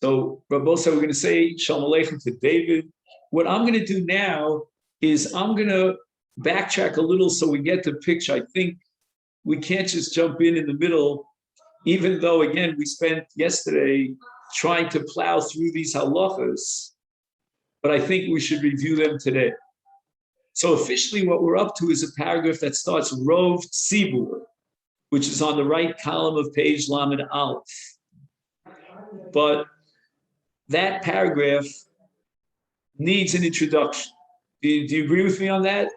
So Rabbi said we're going to say Shalom Aleichem to David. What I'm going to do now is I'm going to backtrack a little so we get the picture. I think we can't just jump in the middle, even though, again, we spent yesterday trying to plow through these halachas, but I think we should review them today. So officially what we're up to is a paragraph that starts Rov Tzibur, which is on the right column of page Lamed Aleph. But that paragraph needs an introduction. Do you agree with me on that?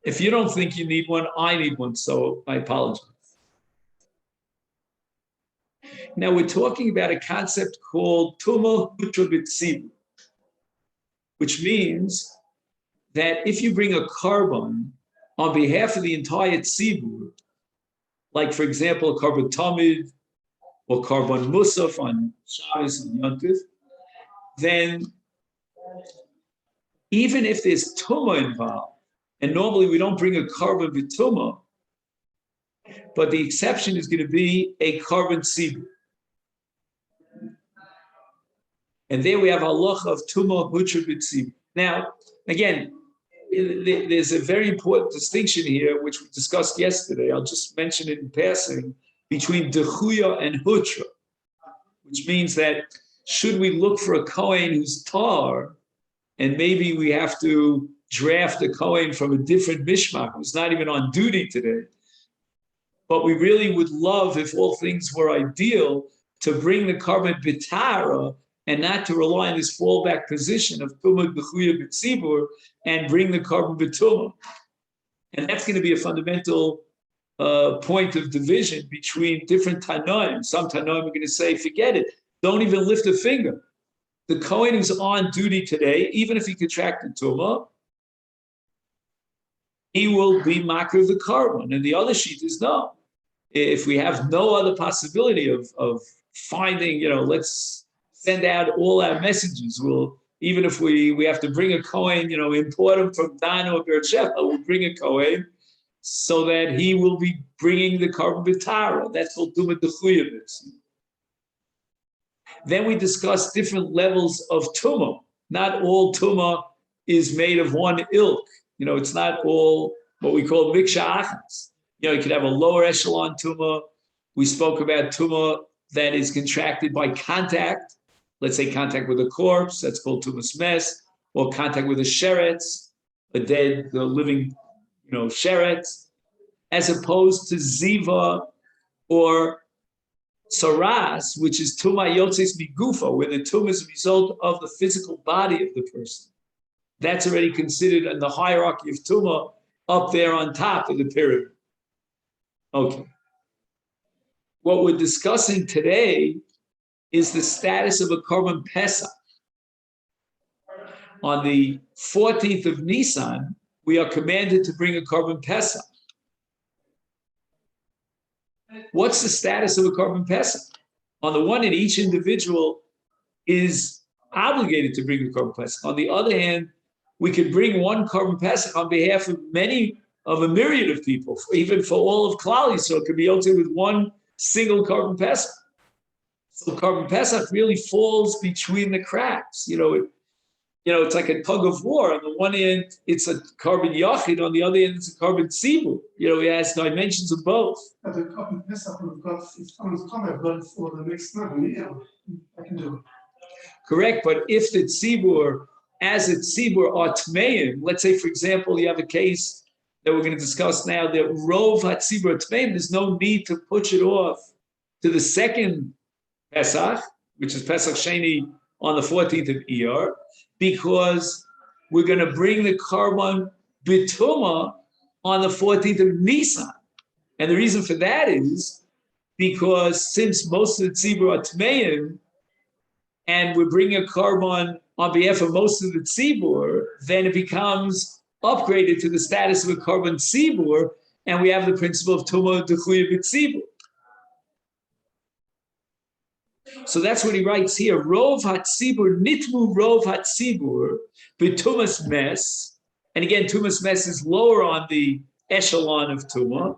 If you don't think you need one, I need one, so I apologize. Now we're talking about a concept called Tumah Hutra B'Tzibur, which means that if you bring a carbon on behalf of the entire tzibur, like for example, a carbon tamid or carbon musaf on Shabbos and Yontif, then even if there's tumah involved, and normally we don't bring a carbon b'tumah, but the exception is going to be a carbon tzibur. And there we have halacha of tumah hutra b'tzibur. Now, again, there's a very important distinction here, which we discussed yesterday. I'll just mention it in passing, between dechuya and hutra, which means that should we look for a kohen who's tar, and maybe we have to draft a kohen from a different mishmach who's not even on duty today, but we really would love, if all things were ideal, to bring the carbon bitara and not to rely on this fallback position of tumah dechuya b'tzibur and bring the carbon b'tumah. And that's going to be a fundamental point of division between different Tanoim. Some Tanoim are going to say, forget it, don't even lift a finger. The Kohen who's on duty today, even if he contracted tumah, he will be makar of the carbon. And the other sheet is no. If we have no other possibility of finding, let's send out all our messages. We'll, even if we have to bring a Kohen, import him from Dan or Beersheba, we'll bring a Kohen so that he will be bringing the carbon b'tara. That's called tumah dechuya. Then we discuss different levels of tumah. Not all tumah is made of one ilk. It's not all what we call miksha achas. You could have a lower echelon tumah. We spoke about tumah that is contracted by contact. Let's say contact with a corpse, that's called tumas mes, or contact with a sheretz, a dead, living, sheretz, as opposed to ziva or saras, which is tumah yotzes migufa, where the tumah is a result of the physical body of the person. That's already considered in the hierarchy of tumah up there on top of the pyramid. Okay. What we're discussing today is the status of a Korban Pesach. On the 14th of Nisan, we are commanded to bring a Korban Pesach. What's the status of a Korban Pesach? On the one hand, each individual is obligated to bring a Korban Pesach. On the other hand, we could bring one Korban Pesach on behalf of a myriad of people, even for all of Klal Yisrael. It could be also with one single Korban Pesach. So Korban Pesach really falls between the cracks. It's like a tug of war. On the one hand, it's a Korban Yachid. On the other hand, it's a Korban Tzibur. It has dimensions of both. But the Korban Pesach, we've got I've got it for the next month. Yeah, I can do it. Correct, but if the Tzibur, as a Tzibur, are Tmeim, let's say, for example, you have a case that we're going to discuss now, that Rov HaTzibur Tmeim, there's no need to push it off to the second Pesach, which is Pesach Sheni on the 14th of Iyar, because we're going to bring the Karban B'tumah on the 14th of Nisan. And the reason for that is because since most of the Tzibur are Tmeim, and we're bringing a Karban on behalf of most of the Tzibur, then it becomes upgraded to the status of a Karban Tzibur, and we have the principle of Tumah Dechuya B'Tzibur. So that's what he writes here. Rov hatzibur nitmu rov hatzibur b'tumas mes, and again, tumas mes is lower on the echelon of tumah.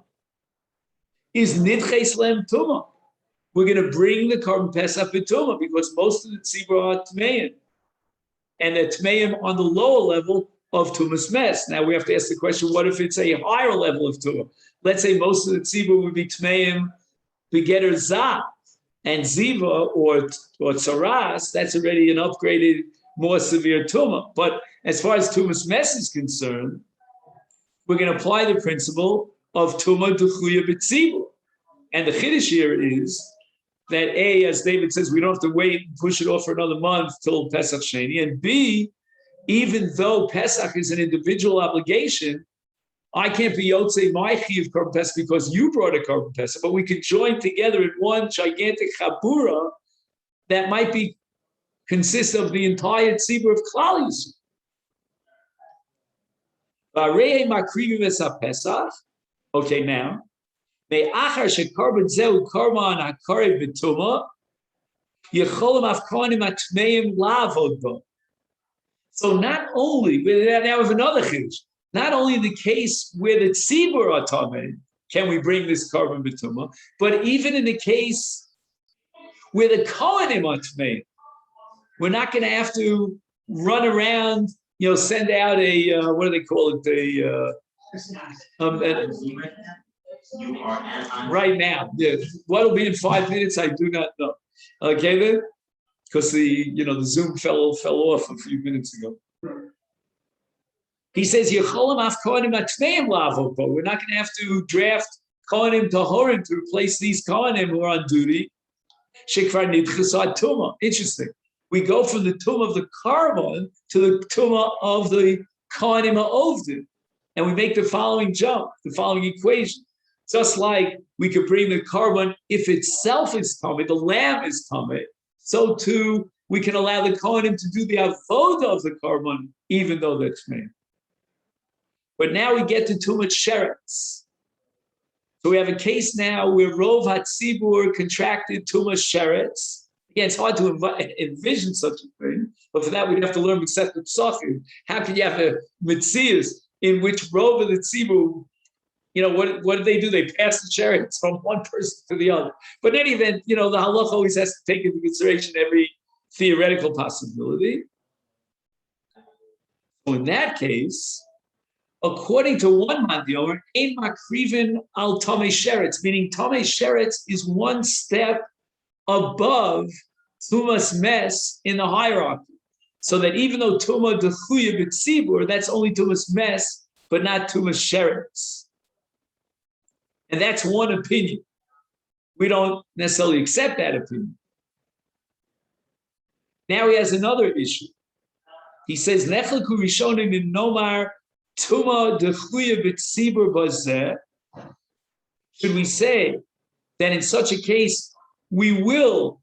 Is nidches lem tumah, we're going to bring the Korban Pesach B'tumah because most of the tzibur are Tmeim. And the Tmeim on the lower level of Tumas Mes. Now we have to ask the question, what if it's a higher level of Tumah? Let's say most of the tzibur would be Tmeim Begetter Zah and Ziva or Tsaras, that's already an upgraded, more severe Tumah. But as far as Tumas Mes is concerned, we're going to apply the principle of Tumah D'chuya B'tzibur. And the Chiddush here is that A, as David says, we don't have to wait and push it off for another month till Pesach Sheni. And B, even though Pesach is an individual obligation, I can't be Yotzei my Chiyuv Korban Pesach because you brought a Korban Pesach, but we could join together in one gigantic Chabura that might be consist of the entire tzibur of Klal Yisrael. Okay, now. So not only, now we have another chiddush, not only the case where the tzibur are tamei, can we bring this korban b'tumah, but even in the case where the kohanim are tamei, we're not going to have to run around, send out a, what do they call it, right now. Yeah. What will be in 5 minutes, I do not know. Okay, then? Because the Zoom fell off a few minutes ago. He says, we're not going to have to draft Kohanim Tahorim to replace these Kohanim who are on duty. Interesting. We go from the Tumah of the Karban to the Tumah of the Kohanim Ovdim. And we make the following jump, the following equation. Just like we could bring the Karban if itself is Tameh, the lamb is Tameh, so too we can allow the Kohanim to do the avodah of the Karban, even though that's Tameh. But now we get to Tumat Sheretz. So we have a case now where Rov HaTzibur contracted Tumat Sheretz. Again, it's hard to envision such a thing, but for that we'd have to learn Masechet Pesachim. How can you have a Metzias in which Rov of the Tzibur, what did they do? They passed the chariots from one person to the other. But in any event, the halacha always has to take into consideration every theoretical possibility. So in that case, according to one Mandiomer, Ein Makrivin al Tamei Sheretz, meaning Tamei Sheretz is one step above Tumas Mes in the hierarchy. So that even though Tumah D'chuya B'tzibur, that's only Tumas Mes, but not Tumas Sheretz. And that's one opinion. We don't necessarily accept that opinion. Now he has another issue. He says, Nechleku Rishonim in Nomar Tumah D'chuya B'tzibur Bazeh. Should we say that in such a case, we will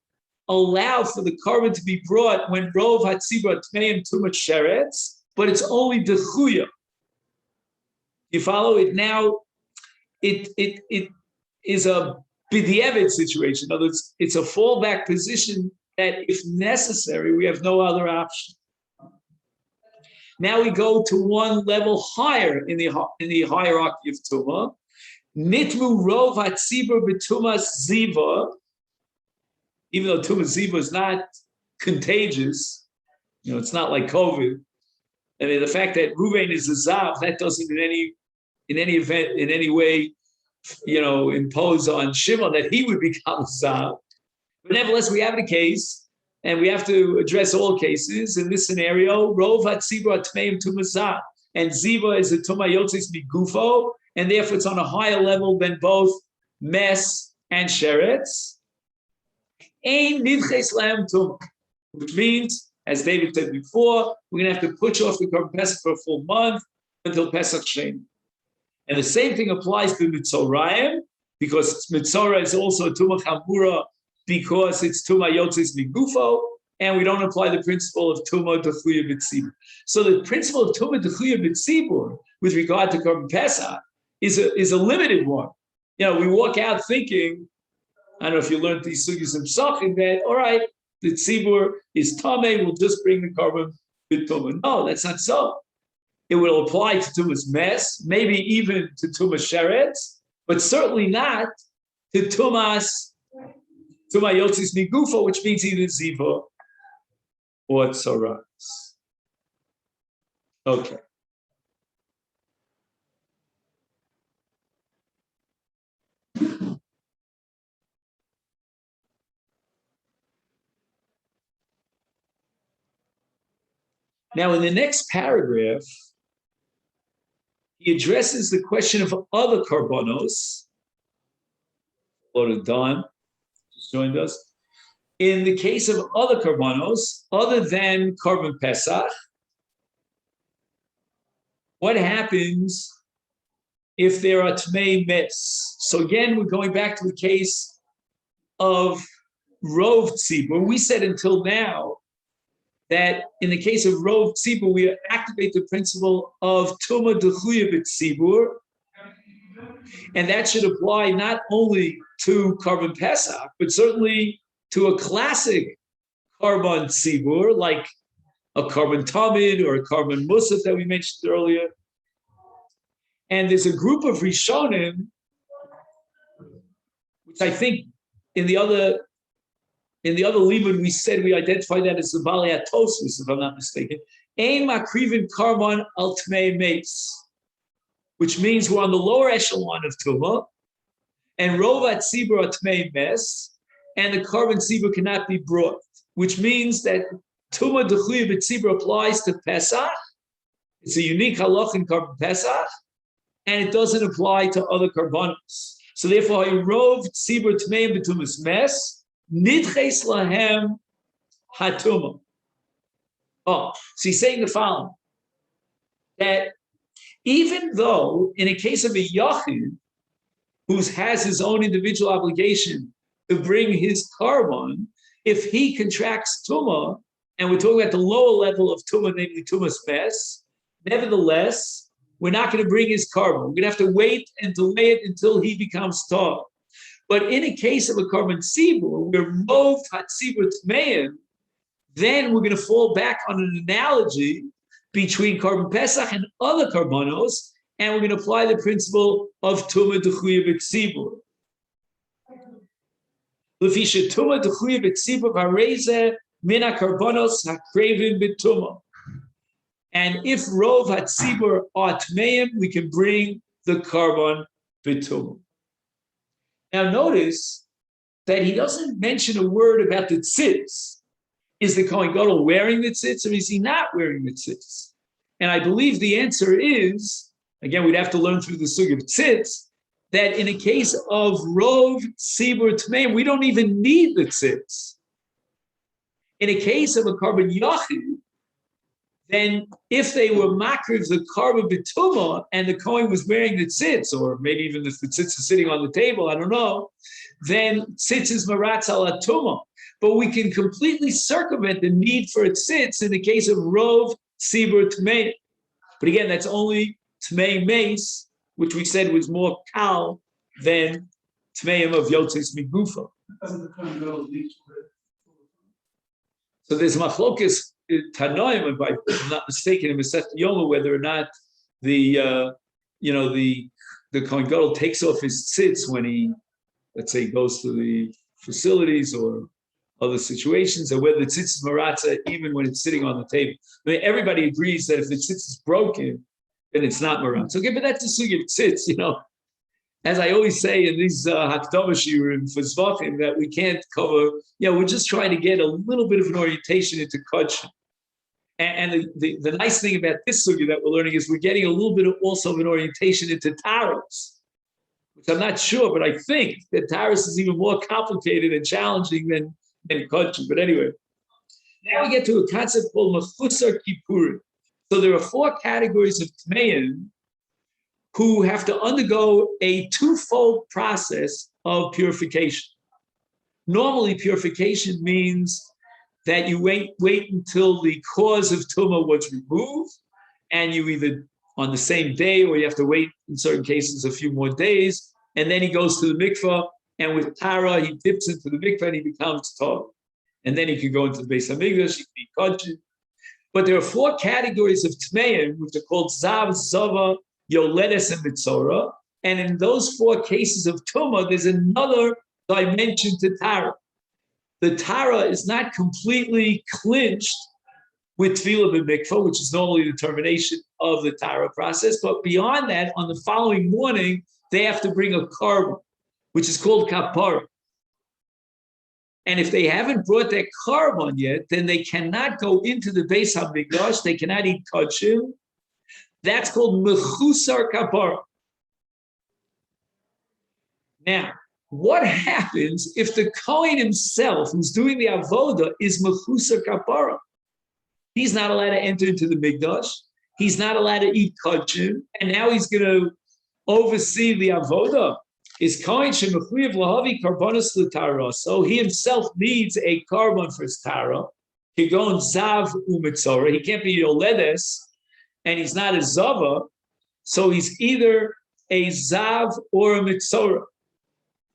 allow for the korban to be brought when Rov HaTzibur Tmeim Tumat Sheretz, but it's only D'chuya. You follow it now? It is a b'diavad situation. In other words, it's a fallback position that, if necessary, we have no other option. Now we go to one level higher in the hierarchy of Tumah. Nitmu Rov HaTzibur B'Tumas Ziva. Even though Tumas Ziva is not contagious, it's not like COVID. I mean, the fact that Ruvain is a Zav, that doesn't in any way, impose on Shimon that he would become a Zav. But nevertheless, we have the case, and we have to address all cases. In this scenario, Rov HaTzibur Tmeim Tumas Zav, and Ziva is a Tumah Yotzis Migufo, and therefore it's on a higher level than both Mes and Sheretz. Ein Nidches Lam Tumah, which means, as David said before, we're going to have to push off the Korban Pesach for a full month until Pesach Sheni. And the same thing applies to Mitzorayim, because Mitzorah is also a Tumah Chamura, because it's Tumah Yotzis Migufo, and we don't apply the principle of Tumah D'chuya B'tzibur. So the principle of Tumah D'chuya B'tzibur with regard to Korban Pesach is a limited one. We walk out thinking, I don't know if you learned these sugis and psachim, that, all right, the tzibur is tamei, we'll just bring the korban b'tumah. No, that's not so. It will apply to tumas mes, maybe even to tumas sheretz, but certainly not to tumas Tuma yotzis migufa, which means either ziva or tzoras. Okay. Now, in the next paragraph, he addresses the question of other karbonos. Hello to Don, just joined us. In the case of other karbonos, other than carbon pesach, what happens if there are tmei mes? So again, we're going back to the case of rov tzibur. We said until now that in the case of rov tzibur, we activate the principle of tuma dechuya b'tzibur, and that should apply not only to carbon pesach, but certainly to a classic carbon tzibur, like a carbon tamid or a carbon musaf that we mentioned earlier. And there's a group of Rishonim, which I think in the other limud we said we identified that as the Balei HaTosfos, if I'm not mistaken. Ein makrivin carbon al tmei meis, which means we're on the lower echelon of Tumah, and Rovat Tzibur Atmei Mes, and the carbon Tzibur cannot be brought, which means that Tumah Dechuya B'Tzibur applies to Pesach. It's a unique halach in carbon Pesach, and it doesn't apply to other carbonos. So therefore, Rov Tzibur Tmei B'Tumas Mes, Nidches Lahem HaTumah. Oh, so he's saying the following, that even though in a case of a yachid who has his own individual obligation to bring his carbon, if he contracts tumah, and we're talking about the lower level of tumah, namely tumah's mes, nevertheless, we're not going to bring his carbon. We're going to have to wait and delay it until he becomes tar. But in a case of a carbon tzibur, where rov hatzibur tmeim, then we're going to fall back on an analogy between carbon pesach and other carbonos, and we're going to apply the principle of tumah dechuya b'tzibur. Lefisha tumah dechuya b'tzibur hareze mina carbonos hakrevin b'tumah. And if rov hatzibur are tmeim, we can bring the carbon b'tumah. Now notice that he doesn't mention a word about the tzitz. Is the Kohen Gadol wearing the tzitz, or is he not wearing the tzitz? And I believe the answer is, again, we'd have to learn through the sugya of tzitz, that in a case of rov tzibur tmeim, we don't even need the tzitz. In a case of a carbon yachid, then if they were makriv the carbon b'tumah and the Kohen was wearing the tzitz, or maybe even if the tzitz is sitting on the table, I don't know, then tzitz is maratz al tumah. But we can completely circumvent the need for a tzitz in the case of rov tzibur tmei. But again, that's only tmei meis, which we said was more kal than tmeim of yotzes migufa. So there's machlokas tanoim, if I'm not mistaken, in Masechet Yoma, whether or not the Kohen Gadol takes off his tzitz when he, let's say, goes to the facilities or other situations, or whether the tzitz is maratza even when it's sitting on the table. I mean, everybody agrees that if the tzitz is broken, then it's not maratza. Okay, but that's the sugya of tzitz, As I always say in these hakdama shiurim for zvachim, that we can't cover, we're just trying to get a little bit of an orientation into Kodshim. And the nice thing about this sugya that we're learning is we're getting a little bit also of an orientation into taros, which I'm not sure, but I think that taros is even more complicated and challenging than Kodshim. But anyway, now we get to a concept called mechusar kippurim. So there are 4 categories of tmeim who have to undergo a twofold process of purification. Normally, purification means that you wait until the cause of tumah was removed, and you either on the same day, or you have to wait in certain cases a few more days, and then he goes to the mikvah, and with tara, he dips into the mikvah and he becomes tar. And then he can go into the Beis Hamikdash, he can be Kodshim. But there are 4 categories of tmeim, which are called zav, zava, yoledes, and mitzora. And in those 4 cases of tumah, there's another dimension to tara. the Tara is not completely clinched with Tefillah b'mikvah, which is normally the termination of the Tara process. But beyond that, on the following morning, they have to bring a korban, which is called kapara. And if they haven't brought their korban yet, then they cannot go into the Beis HaMikdash. They cannot eat Kodshim. That's called mechusar kapara. Now, what happens if the Kohen himself, who's doing the avoda, is mechusar kapara? He's not allowed to enter into the Mikdash. He's not allowed to eat Kodshim. And now he's going to oversee the avoda. Is Kohen shemechuyev lahavi karbonos l'tara. So he himself needs a carbon for his tara. Kigon zav umitzora. He can't be yoledes, and he's not a zava. So he's either a zav or a mitzora.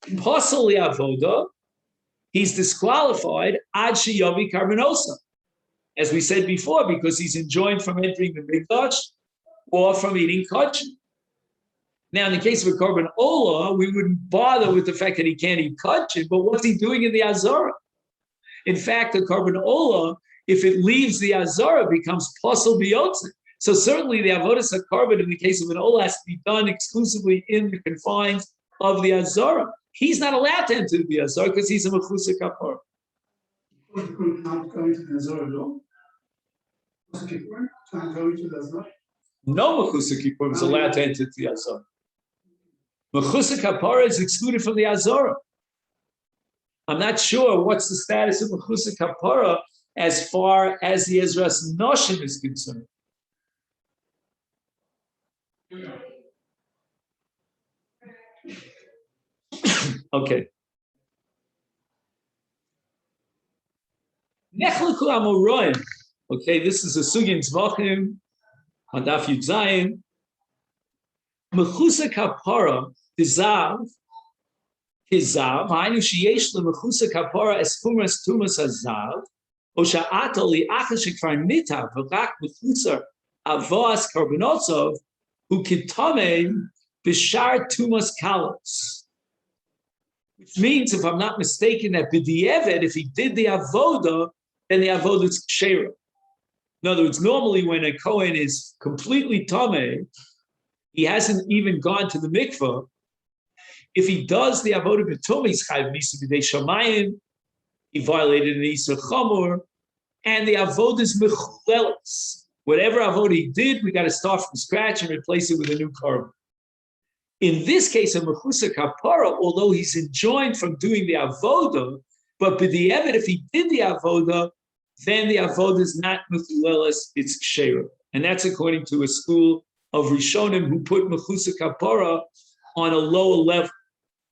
Pasal avoda, he's disqualified ad sheyavi karbonosa, as we said before, because he's enjoined from entering the Mikdash or from eating Kodshim. Now, in the case of a korban olah, we wouldn't bother with the fact that he can't eat Kodshim, but what's he doing in the Azara? In fact, the korban olah, if it leaves the Azara, becomes pasal biyotze. So certainly the avodas hakorban in the case of an olah has to be done exclusively in the confines of the Azara. He's not allowed to enter the Azara because he's a mechusar kapara. Not going to the Azara at all? Not going to the Azara? No mechusar kippurim is allowed to enter the Azara. Mechusar kapara is excluded from the Azara. I'm not sure what's the status of mechusar kapara as far as the Ezras Noshim is concerned. Okay. Nechleku Amoraim. Okay, this is a Sugin Tzvachim on Daf Yud Zayin. Mechusar kapara tizav kizav. Hainu sheyesh leMechusar kapara es chumras tumas hazav. O sha'ata li'achar shekvar nitav v'rak mechusar avos karbonotzov hu kitamem b'shar tumas kalos. Which means, if I'm not mistaken, that b'di'evet, if he did the avoda, then the avoda is kshera. In other words, normally when a Kohen is completely tameh, he hasn't even gone to the mikvah. If he does the avoda b'tumah, he's chayav misa b'dei shamayim. He violated an isur chamor, and the avoda is mechuleles. Whatever avoda he did, we got to start from scratch and replace it with a new korban. In this case, a mechusar kapara, although he's enjoined from doing the avoda, but b'di'evet, if he did the avoda, then the avoda is not mechuleles, it's kshera. And that's according to a school of Rishonim who put mechusar kapara on a lower level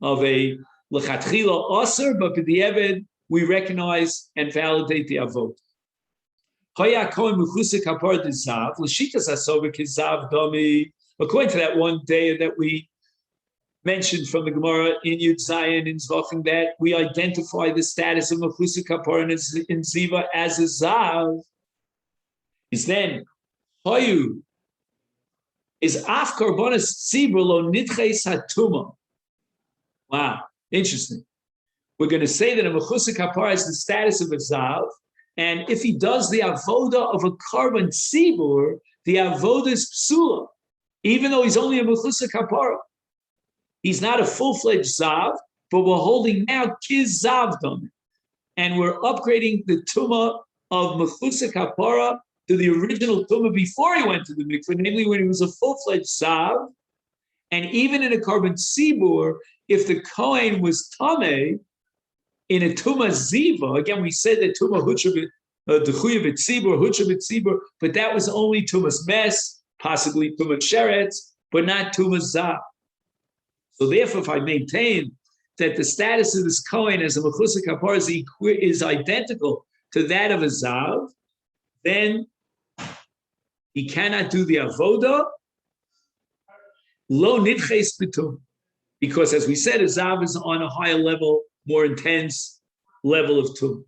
of a lechatchila aser, but b'di'evet, we recognize and validate the avoda. Haya kohen mechusar kapara d'zav, l'shitas hasover kizav dami. According to that one day that we mentioned from the Gemara in Yud Zayin in Zvachim, that we identify the status of mechusar kapara in Ziva as a zav, is then Hayu is af karbonas tzibur lo nitches hatuma. Wow, interesting. We're going to say that a mechusar kapara is the status of a zav, and if he does the avoda of a korban tzibur, the avoda is psula, even though he's only a mechusar kapara. He's not a full-fledged zav, but we're holding now kiz zavdom, and we're upgrading the tumah of mechusar kapara to the original tumah before he went to the mikveh, namely when he was a full-fledged zav. And even in a korban tzibur, if the kohen was tameh in a tumah ziva, again we said that tumah dechuya b'tzibur, hutra b'tzibur, but that was only tumah's mes, possibly tumah sheretz, but not tumah zav. So therefore, if I maintain that the status of this kohen as a mechusar kapara is identical to that of a zav, then he cannot do the avoda lo nitches bitum, because as we said, a zav is on a higher level, more intense level of tum.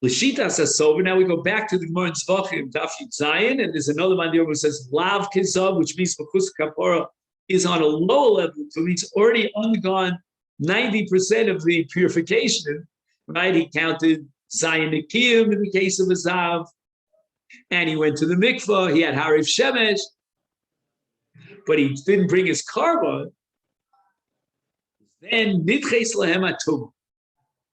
L'shitas hasover. Now we go back to the Gemara in Tzvachim, Daf Yud Zayin, and there's another man there who says lav kizav, which means mechusar kapara is on a lower level, so he's already undergone 90% of the purification. right? He counted Zayin Nikiyim in the case of a Zav, and he went to the mikvah. He had Harif Shemesh, but he didn't bring his carbon. Then Nidches Lahem Atum.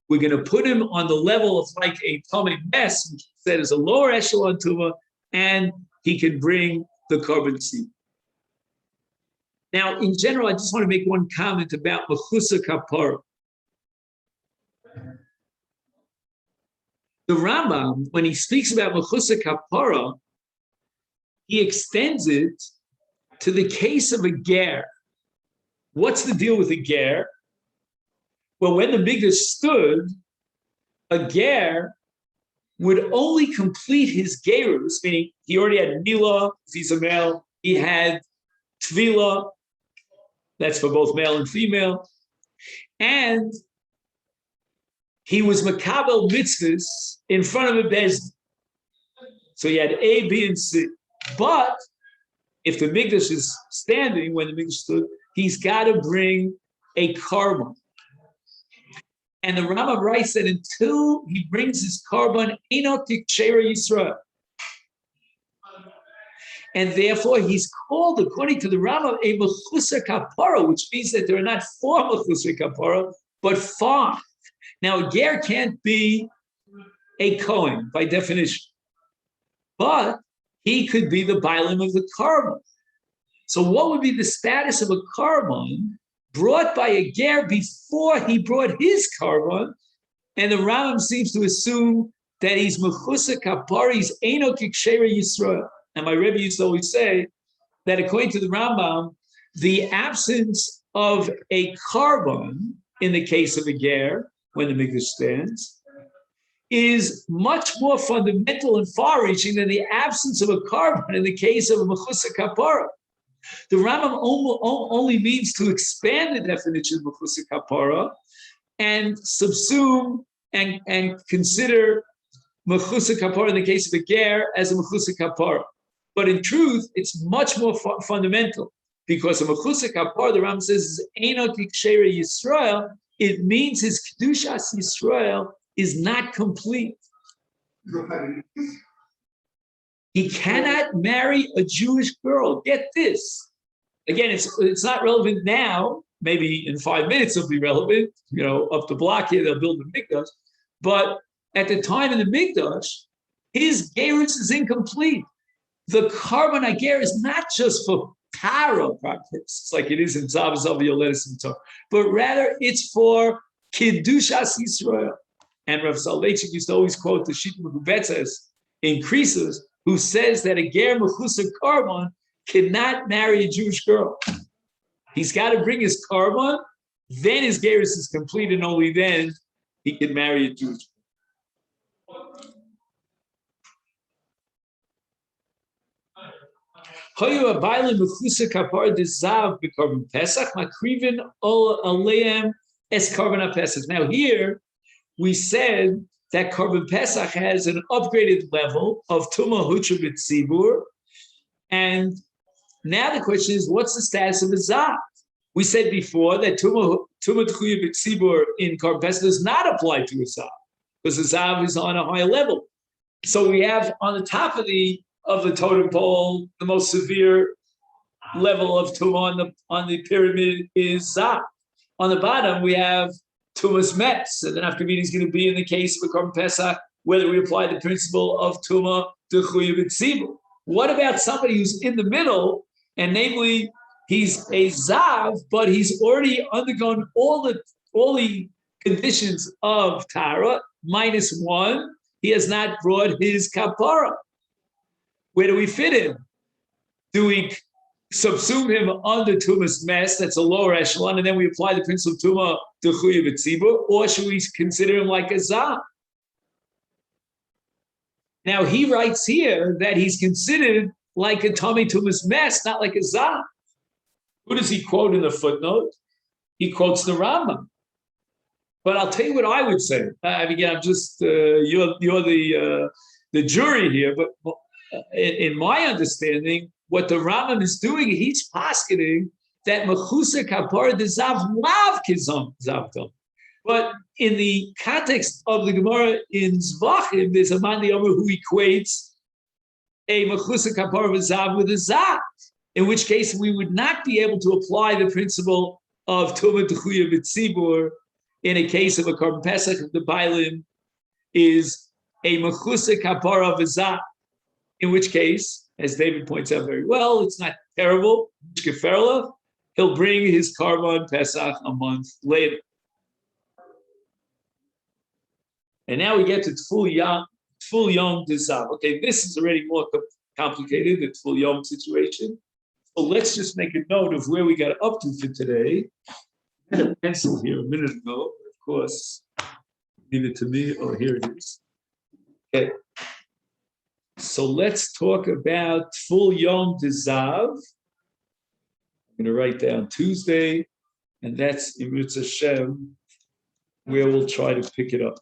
We're going to put him on the level of like a Tomei Mess, which said is a lower echelon Tuma, and he can bring the carbon seed. Now, in general, I just want to make one comment about Mechusa Kapara. The Rambam, when he speaks about Mechusa Kapara, he extends it to the case of a ger. What's the deal with a ger? Well, when the Mikdash stood, a ger would only complete his gerus, meaning he already had milah, if he's a male, he had tvila, that's for both male and female, and he was makabel mitzvahs in front of a bezdin. So he had A, B, and C. But if the Mikdash is standing, when the Mikdash stood, he's got to bring a carbon. And the Rambam writes that until he brings his carbon, Eno Tikshera Yisrael. And therefore, he's called, according to the Rambam, a Mechusa Kapara, which means that there are not 4 Mechusa Kapara, but 5. Now, a ger can't be a Kohen by definition, but he could be the Bailim of the carbon. So, what would be the status of a carbon brought by a ger before he brought his carbon? And the Rambam seems to assume that he's Mechusa Kapara, he's Eno Kikshera Yisrael. And my Rebbe used to always say that according to the Rambam, the absence of a carbon in the case of a ger, when the Mikdash stands, is much more fundamental and far-reaching than the absence of a carbon in the case of a Mechusa Kapara. The Rambam only means to expand the definition of Mechusa Kapara and subsume and consider Mechusa Kapara in the case of a ger as a Mechusa Kapara. But in truth, it's much more fundamental, because a Mechusa Kapara, the Rambam says, is Eno Kikshera Yisrael. It means his Kedushas Yisrael is not complete. He cannot marry a Jewish girl. Get this. Again, it's not relevant now. Maybe in 5 minutes it'll be relevant. Up the block here, they'll build the Mikdash. But at the time of the Mikdash, his gerus is incomplete. The carbon ager is not just for Tara purposes, like it is in Zav, Yoletis, and Torah, but rather it's for Kiddushas Yisrael. And Rav Soloveitchik used to always quote the Shita Megubetzes in Krisos, who says that a ger mechusa carbon cannot marry a Jewish girl. He's got to bring his carbon, then his gerus is complete, and only then he can marry a Jewish girl. Now here we said that Korban Pesach has an upgraded level of Tumah Hutra B'Tzibur, and now the question is, what's the status of a Zav? We said before that Tumah Tchuya B'Tzibur in Korban Pesach does not apply to a Zav, because the Zav is on a higher level. So we have on the top of the totem pole, the most severe level of Tumah on the pyramid is Zav. On the bottom, we have Tumas Metz, and then after meeting is going to be in the case of a Korban Pesach, whether we apply the principle of Tumah Tchuya B'Tzibur. What about somebody who's in the middle, and namely, he's a Zav, but he's already undergone all the conditions of Tara, -1, he has not brought his kapara. Where do we fit him? Do we subsume him under Tumas Mes, that's a lower echelon, and then we apply the principle of Tumah Tchuya B'Tzibur, or should we consider him like a Zav? Now he writes here that he's considered like a Tomei Tumas Mes, not like a Zav. Who does he quote in the footnote? He quotes the Rambam. But I'll tell you what I would say. Again, I'm just you're the jury here. But in my understanding, what the Rambam is doing, he's posketing that mechusa kapara de zav lav kizam zavdom. But in the context of the Gemara in Zvachim, there's a man the Omer who equates a mechusa kapar v'zav with a zav, in which case we would not be able to apply the principle of Tumah Techuya B'tzibur in a case of a Korban Pesach if the Bailim is a mechusa kapara v'zav, in which case, as David points out very well, it's not terrible. He'll bring his Korban Pesach a month later. And now we get to Tful Yom Dizav. Okay, this is already more complicated, the Tful Yom situation. So let's just make a note of where we got up to for today. I had a pencil here a minute ago, of course. Give it to me. Oh, here it is. Okay. So let's talk about Tful Yom Dizav. I'm going to write down Tuesday, and that's in Mitzvah Hashem, where we'll try to pick it up.